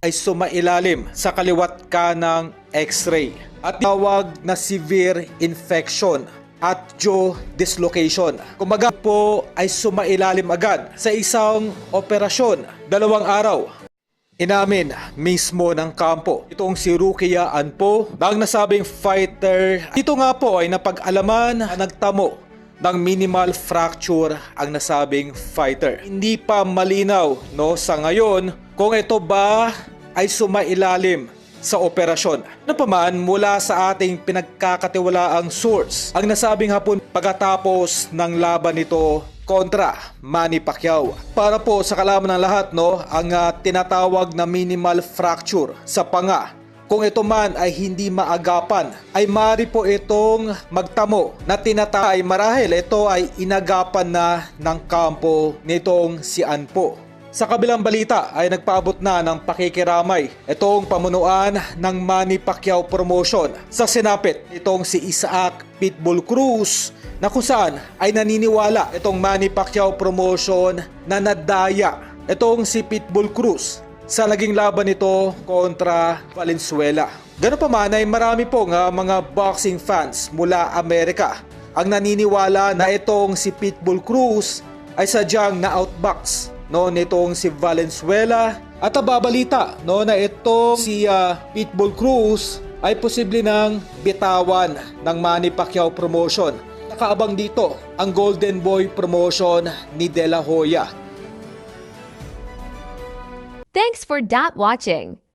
ay sumailalim sa kaliwat kanang X-ray at tawag na severe infection at jaw dislocation. Kumbaga po ay sumailalim agad sa isang operasyon, 2 araw. Inamin mismo ng kampo itong si Rukia Anpo, ang nasabing fighter. Dito nga po ay napag-alaman na nagtamo ng minimal fracture ang nasabing fighter. Hindi pa malinaw sa ngayon kung ito ba ay sumailalim sa operasyon. Ano pa man, mula sa ating pinagkakatiwalaang source, ang nasabing hapon pagkatapos ng laban nito kontra Manny Pacquiao. Para po sa kalaman ng lahat, ang tinatawag na minimal fracture sa panga, kung ito man ay hindi maagapan, ay maaari po itong magtamo na tinatay marahil ito ay inagapan na ng kampo nitong si Anpo. Sa kabilang balita ay nagpaabot na ng pakikiramay itong pamunuan ng Manny Pacquiao Promotion sa sinapit itong si Isaac Pitbull Cruz, na kung saan ay naniniwala itong Manny Pacquiao Promotion na nadaya itong si Pitbull Cruz sa naging laban nito kontra Valenzuela. Ganun pa man ay marami pong mga boxing fans mula Amerika ang naniniwala na itong si Pitbull Cruz ay sadyang na-outbox nitong si Valenzuela, at nababalita na itong si Pitbull Cruz ay posible nang bitawan ng Manny Pacquiao Promotion. Nakaabang dito ang Golden Boy Promotion ni De La Hoya. Thanks for watching.